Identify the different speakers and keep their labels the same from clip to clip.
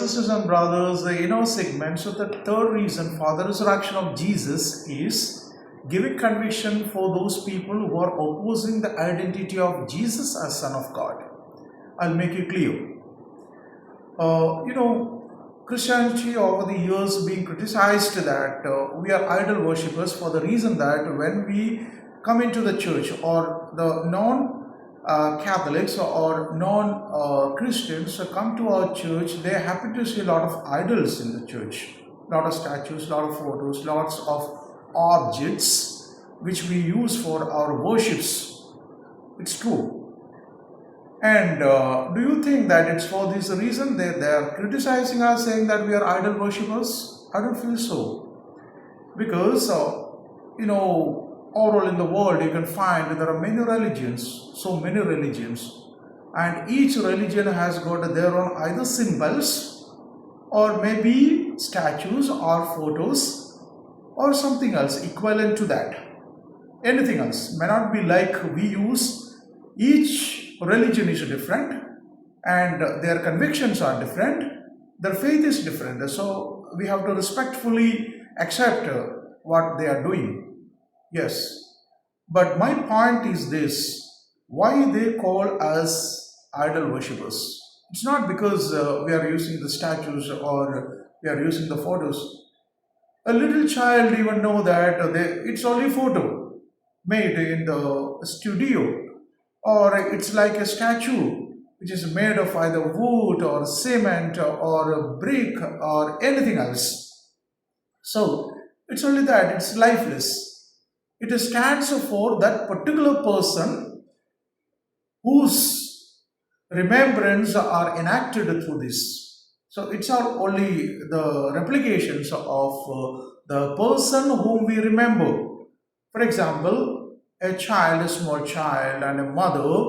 Speaker 1: sisters and brothers, in our segment, so the third reason for the resurrection of Jesus is giving conviction for those people who are opposing the identity of Jesus as Son of God. I'll make it clear. Christianity over the years being criticized that we are idol worshippers for the reason that when we come into the church, or the non-Catholics or non-Christians come to our church, they happen to see a lot of idols in the church, lot of statues, lot of photos, lots of objects which we use for our worships. It's true. And do you think that it's for this reason that they are criticizing us, saying that we are idol worshippers? I don't feel so. Because, overall in the world you can find there are many religions, so many religions. And each religion has got their own either symbols, or maybe statues or photos, or something else equivalent to that. Anything else may not be like we use. Each religion is different, and their convictions are different, their faith is different, so we have to respectfully accept what they are doing. Yes, but my point is this: why they call us idol worshippers? It's not because we are using the statues or we are using the photos. A little child even know that it's only photo made in the studio, or it's like a statue which is made of either wood or cement or a brick or anything else. So it's only that, it's lifeless. It stands for that particular person whose remembrance are enacted through this. So it's all only the replications of the person whom we remember. For example, a small child, and a mother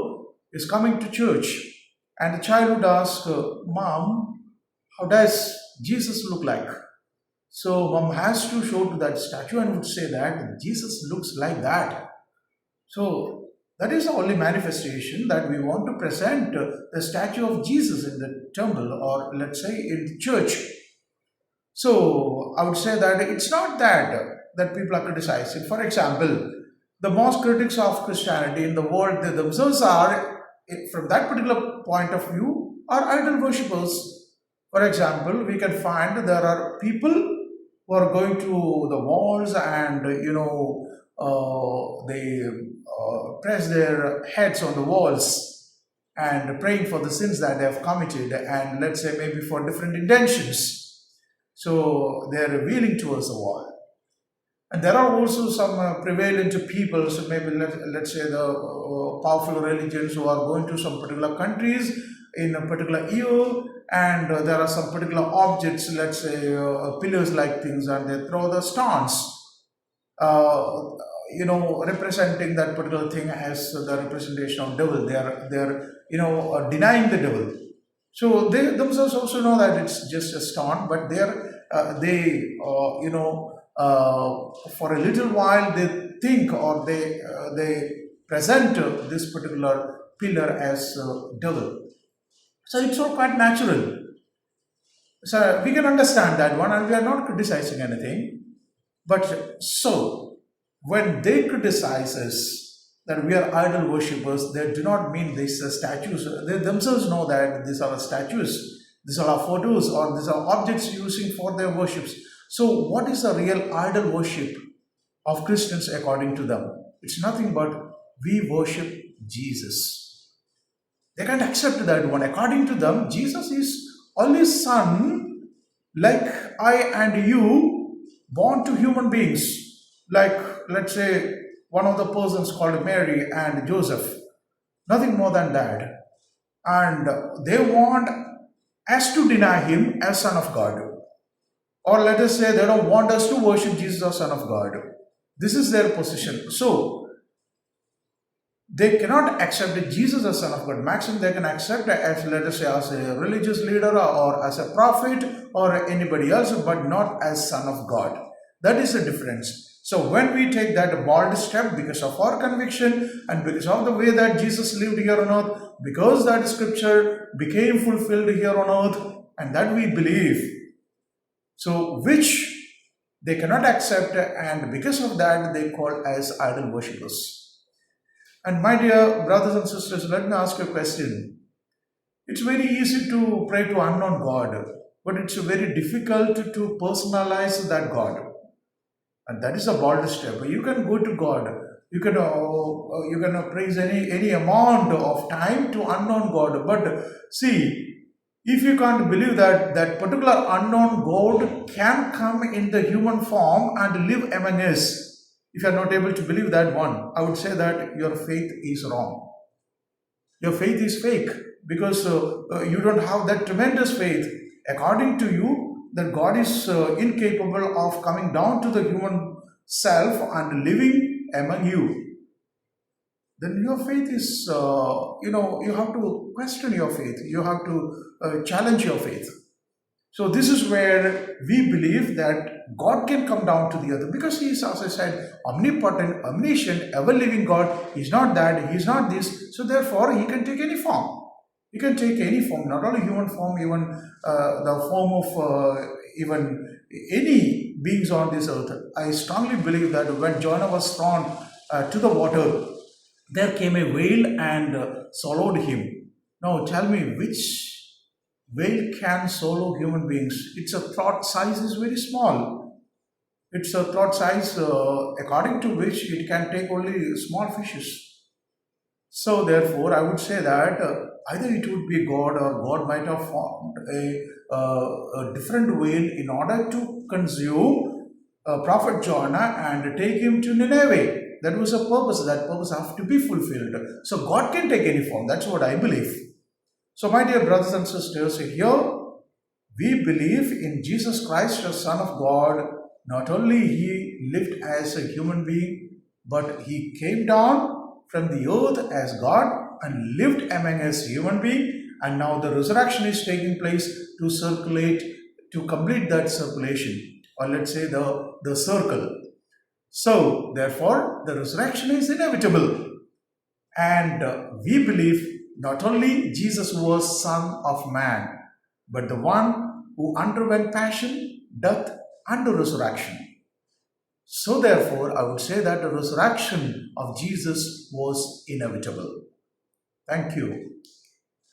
Speaker 1: is coming to church, and the child would ask, Mom, how does Jesus look like? So mom has to show to that statue and would say that Jesus looks like that. So that is the only manifestation that we want to present the statue of Jesus in the temple, or let's say in the church. So I would say that it's not that people are criticizing. For example, the most critics of Christianity in the world, they themselves are, from that particular point of view, are idol worshippers. For example, we can find there are people who are going to the walls and they press their heads on the walls and praying for the sins that they have committed, and let's say maybe for different intentions. So they are revealing towards the wall. And there are also some prevalent people, so maybe let's say the powerful religions who are going to some particular countries in a particular year, and there are some particular objects, let's say pillars like things, and they throw the stones, representing that particular thing as the representation of devil. They are denying the devil. So they themselves also know that it's just a stone, but for a little while they think, or they present this particular pillar as devil. So it's all quite natural. So we can understand that one, and we are not criticizing anything. But so when they criticize us that we are idol worshippers, they do not mean these statues. They themselves know that these are statues, these are photos, or these are objects using for their worships. So what is the real idol worship of Christians according to them? It's nothing but we worship Jesus. They can't accept that one. According to them, Jesus is only son like I and you, born to human beings. Like, let's say, one of the persons called Mary and Joseph. Nothing more than that. And they want us to deny him as Son of God. Or let us say they don't want us to worship Jesus as Son of God. This is their position. So, they cannot accept Jesus as Son of God. Maximum they can accept as, let us say, as a religious leader or as a prophet or anybody else, but not as Son of God. That is the difference. So when we take that bold step because of our conviction and because of the way that Jesus lived here on earth, because that scripture became fulfilled here on earth, and that we believe. So, which they cannot accept, and because of that, they call as idol worshippers. And my dear brothers and sisters, let me ask you a question. It's very easy to pray to unknown God, but it's very difficult to personalize that God. And that is a bold step. You can go to God. You can praise any amount of time to unknown God. But see, if you can't believe that that particular unknown God can come in the human form and live among us, if you are not able to believe that one, I would say that your faith is wrong. Your faith is fake because you don't have that tremendous faith. According to you, that God is incapable of coming down to the human self and living among you. Then your faith is, you have to question your faith. You have to challenge your faith. So this is where we believe that God can come down to the earth because He is, as I said, omnipotent, omniscient, ever-living God. He's not that, He's not this. So therefore, He can take any form. He can take any form, not only human form, even the form of even any beings on this earth. I strongly believe that when Jonah was thrown to the water, there came a whale and swallowed him. Now tell me, which whale can swallow human beings? Its a thought size is very small. It's a thought size according to which it can take only small fishes. So therefore, I would say that either it would be God or God might have formed a different whale in order to consume Prophet Jonah and take him to Nineveh. That was a purpose. That purpose has to be fulfilled. So God can take any form. That's what I believe. So my dear brothers and sisters, here we believe in Jesus Christ, the Son of God. Not only He lived as a human being, but He came down from the earth as God and lived among us human being, and now the resurrection is taking place to circulate, to complete that circulation, or let's say the circle. So therefore the resurrection is inevitable, and we believe not only Jesus was Son of Man, but the one who underwent passion, death, and the resurrection. So therefore, I would say that the resurrection of Jesus was inevitable. Thank you.